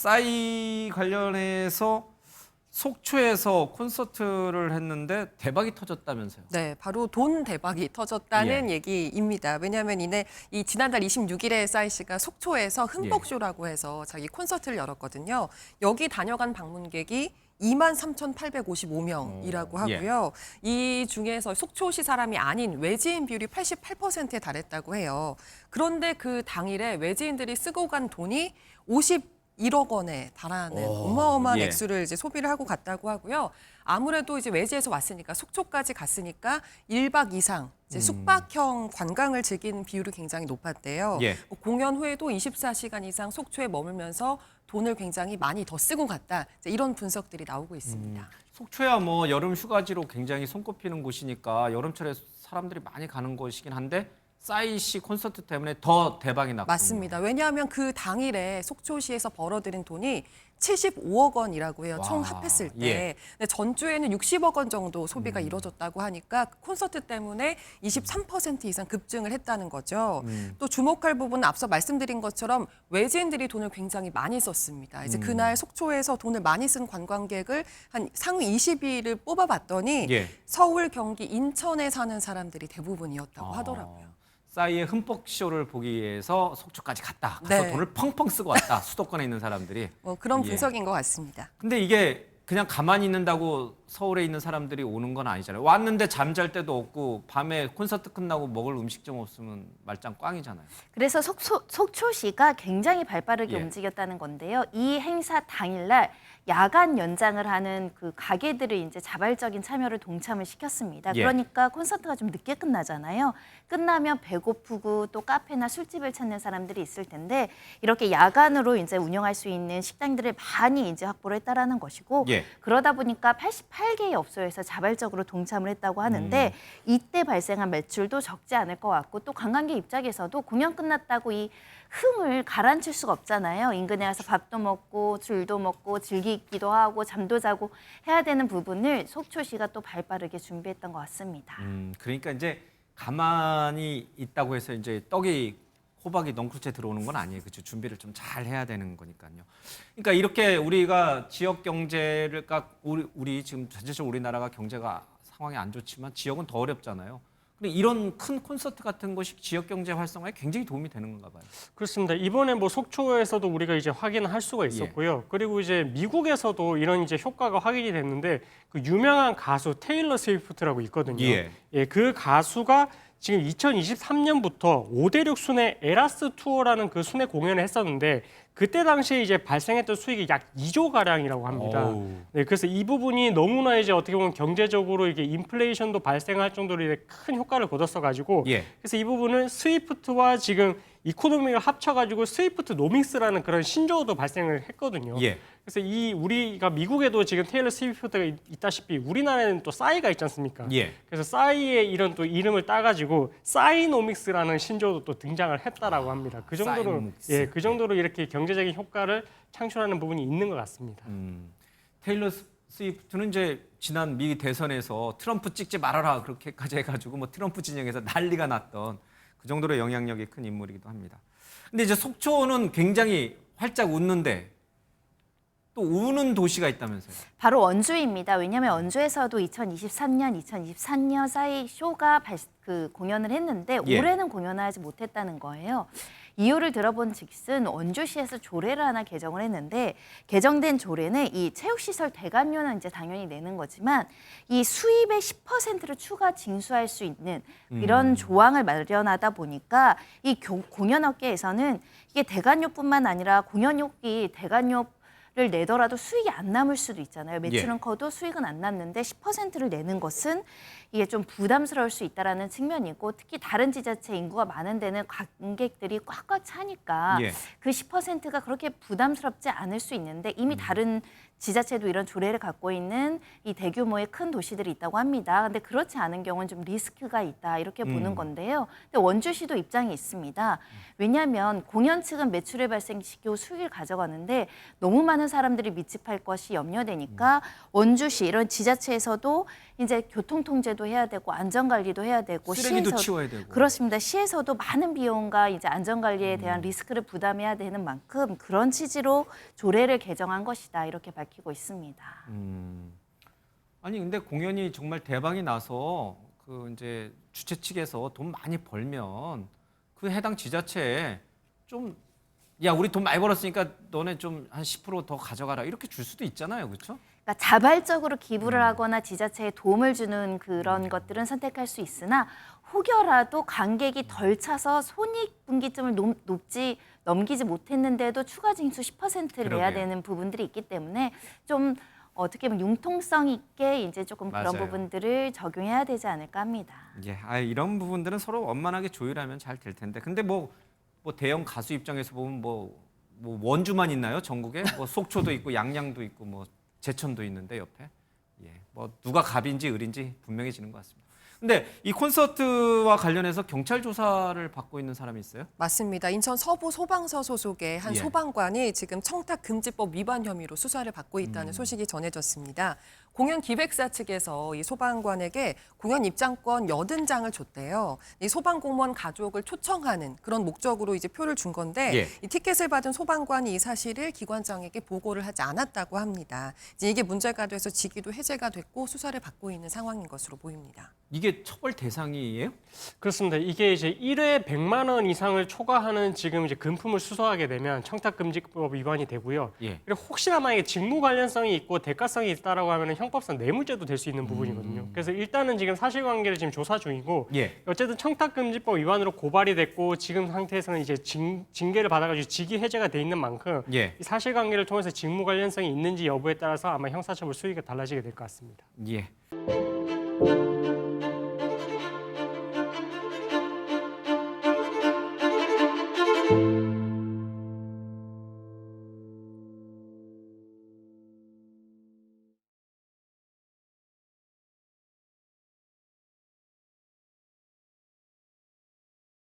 싸이 관련해서 속초에서 콘서트를 했는데 대박이 터졌다면서요? 네, 바로 돈 대박이 터졌다는 얘기입니다. 왜냐하면 이 지난달 26일에 싸이 씨가 속초에서 흠뻑쇼라고 해서 자기 콘서트를 열었거든요. 여기 다녀간 방문객이 23,855명이라고 하고요. 이 중에서 속초시 사람이 아닌 외지인 비율이 88%에 달했다고 해요. 그런데 그 당일에 외지인들이 쓰고 간 돈이 51억 원에 달하는 어마어마한 액수를 이제 소비를 하고 갔다고 하고요. 아무래도 이제 외지에서 왔으니까 속초까지 갔으니까 1박 이상 이제 숙박형 관광을 즐기는 비율이 굉장히 높았대요. 공연 후에도 24시간 이상 속초에 머물면서 돈을 굉장히 많이 더 쓰고 갔다. 이제 이런 분석들이 나오고 있습니다. 속초야 뭐 여름 휴가지로 굉장히 손꼽히는 곳이니까 여름철에 사람들이 많이 가는 곳이긴 한데 싸이 씨 콘서트 때문에 더 대박이 났군요. 맞습니다. 왜냐하면 그 당일에 속초시에서 벌어들인 돈이 75억 원이라고 해요. 총 합했을 때. 근데 전주에는 60억 원 정도 소비가 이뤄졌다고 하니까 콘서트 때문에 23% 이상 급증을 했다는 거죠. 또 주목할 부분은 앞서 말씀드린 것처럼 외지인들이 돈을 굉장히 많이 썼습니다. 이제 그날 속초에서 돈을 많이 쓴 관광객을 한 상위 20위를 뽑아봤더니 서울, 경기, 인천에 사는 사람들이 대부분이었다고 하더라고요. 싸이의 흠뻑쇼를 보기 위해서 속초까지 갔다. 가서 돈을 펑펑 쓰고 왔다. 수도권에 있는 사람들이. 뭐 그런 분석인 것 같습니다. 근데 이게 그냥 가만히 있는다고 서울에 있는 사람들이 오는 건 아니잖아요. 왔는데 잠잘 데도 없고 밤에 콘서트 끝나고 먹을 음식점 없으면 말짱 꽝이잖아요. 그래서 속초시가 굉장히 발빠르게 움직였다는 건데요. 이 행사 당일날 야간 연장을 하는 그 가게들을 이제 자발적인 참여를 동참을 시켰습니다. 그러니까 콘서트가 좀 늦게 끝나잖아요. 끝나면 배고프고 또 카페나 술집을 찾는 사람들이 있을 텐데 이렇게 야간으로 이제 운영할 수 있는 식당들을 많이 이제 확보를 했다라는 것이고 그러다 보니까 88개의 업소에서 자발적으로 동참을 했다고 하는데 이때 발생한 매출도 적지 않을 것 같고 또 관광객 입장에서도 공연 끝났다고 이 흥을 가라앉힐 수가 없잖아요. 인근에 와서 밥도 먹고 술도 먹고 즐기기도 하고 잠도 자고 해야 되는 부분을 속초시가 또 발빠르게 준비했던 것 같습니다. 그러니까 이제 가만히 있다고 해서 이제 떡이 호박이 넝쿨째 들어오는 건 아니에요. 그렇죠. 준비를 좀 잘 해야 되는 거니까요. 그러니까 이렇게 우리가 지역 경제를 우리 지금 전체적으로 우리나라가 경제가 상황이 안 좋지만 지역은 더 어렵잖아요. 근데 이런 큰 콘서트 같은 것이 지역 경제 활성화에 굉장히 도움이 되는 건가 봐요. 그렇습니다. 이번에 뭐 속초에서도 우리가 이제 확인할 수가 있었고요. 그리고 이제 미국에서도 이런 이제 효과가 확인이 됐는데 그 유명한 가수 테일러 스위프트라고 있거든요. 그 가수가 지금 2023년부터 5대륙 순회 에라스 투어라는 그 순회 공연을 했었는데 그때 당시에 이제 발생했던 수익이 약 2조 가량이라고 합니다. 그래서 이 부분이 너무나 이제 어떻게 보면 경제적으로 이게 인플레이션도 발생할 정도로 이제 큰 효과를 거뒀어 가지고 그래서 이 부분은 스위프트와 지금 이코노미를 합쳐가지고 스위프트 노믹스라는 그런 신조어도 발생을 했거든요. 그래서 우리가 미국에도 지금 테일러 스위프트가 있다시피 우리나라에는 또 싸이가 있지 않습니까? 그래서 싸이의 이런 또 이름을 따가지고 싸이노믹스라는 신조어도 또 등장을 했다라고 합니다. 그 정도로 그 정도로 이렇게 경제적인 효과를 창출하는 부분이 있는 것 같습니다. 테일러 스위프트는 이제 지난 미 대선에서 트럼프 찍지 말아라 그렇게까지 해가지고 뭐 트럼프 진영에서 난리가 났던 그 정도로 영향력이 큰 인물이기도 합니다. 근데 이제 속초는 굉장히 활짝 웃는데 또 우는 도시가 있다면서요? 바로 원주입니다. 왜냐하면 원주에서도 2023년 싸이 쇼가 공연을 했는데 올해는 공연을 하지 못했다는 거예요. 이유를 들어본 즉슨 원주시에서 조례를 하나 개정을 했는데 개정된 조례는 이 체육시설 대관료는 이제 당연히 내는 거지만 이 수입의 10%를 추가 징수할 수 있는 이런 조항을 마련하다 보니까 이 공연업계에서는 이게 대관료뿐만 아니라 공연료기 대관료를 내더라도 수익이 안 남을 수도 있잖아요. 매출은 커도 수익은 안 남는데 10%를 내는 것은 이게 좀 부담스러울 수 있다라는 측면이고 특히 다른 지자체 인구가 많은 데는 관객들이 꽉꽉 차니까 그 10%가 그렇게 부담스럽지 않을 수 있는데 이미 다른 지자체도 이런 조례를 갖고 있는 이 대규모의 큰 도시들이 있다고 합니다. 근데 그렇지 않은 경우는 좀 리스크가 있다 이렇게 보는 건데요. 근데 원주시도 입장이 있습니다. 왜냐하면 공연 측은 매출을 발생시키고 수익을 가져가는데 너무 많은 많은 사람들이 밀집할 것이 염려되니까 원주시 이런 지자체에서도 이제 교통 통제도 해야 되고 안전 관리도 해야 되고 쓰레기도 치워야 되고. 그렇습니다. 시에서도 많은 비용과 이제 안전 관리에 대한 리스크를 부담해야 되는 만큼 그런 취지로 조례를 개정한 것이다 이렇게 밝히고 있습니다. 아니 근데 공연이 정말 대박이 나서 그 이제 주최 측에서 돈 많이 벌면 그 해당 지자체에 좀 야, 우리 돈 많이 벌었으니까 너네 좀 한 10% 더 가져가라 이렇게 줄 수도 있잖아요, 그렇죠? 그러니까 자발적으로 기부를 하거나 지자체에 도움을 주는 그런 것들은 선택할 수 있으나 혹여라도 관객이 덜 차서 손익분기점을 넘기지 못했는데도 추가 징수 10%를 내야 그러게요. 되는 부분들이 있기 때문에 좀 어떻게 보면 융통성 있게 이제 조금 그런 맞아요. 부분들을 적용해야 되지 않을까 합니다. 예, 이런 부분들은 서로 원만하게 조율하면 잘 될 텐데. 근데 뭐 대형 가수 입장에서 보면 뭐 원주만 있나요? 전국에 뭐 속초도 있고 양양도 있고 뭐 제천도 있는데 옆에 뭐 누가 갑인지 을인지 분명해지는 것 같습니다. 근데 이 콘서트와 관련해서 경찰 조사를 받고 있는 사람이 있어요? 맞습니다. 인천 서부 소방서 소속의 한 예. 소방관이 지금 청탁금지법 위반 혐의로 수사를 받고 있다는 소식이 전해졌습니다. 공연 기획사 측에서 이 소방관에게 공연 입장권 80장을 줬대요. 이 소방 공무원 가족을 초청하는 그런 목적으로 이제 표를 준 건데 예. 이 티켓을 받은 소방관이 이 사실을 기관장에게 보고를 하지 않았다고 합니다. 이제 이게 문제가 돼서 직위도 해제가 됐고 수사를 받고 있는 상황인 것으로 보입니다. 이게 처벌 대상이에요? 그렇습니다. 이게 이제 1회 100만 원 이상을 초과하는 지금 이제 금품을 수수하게 되면 청탁금지법 위반이 되고요. 예. 그리고 혹시나 만약에 직무 관련성이 있고 대가성이 있다라고 하면 형법상 뇌물죄도 될 수 있는 부분이거든요. 그래서 일단은 지금 사실관계를 지금 조사 중이고 예. 어쨌든 청탁금지법 위반으로 고발이 됐고 지금 상태에서는 이제 징계를 받아가지고 직위 해제가 돼 있는 만큼 예. 이 사실관계를 통해서 직무 관련성이 있는지 여부에 따라서 아마 형사처벌 수위가 달라지게 될 것 같습니다. 예.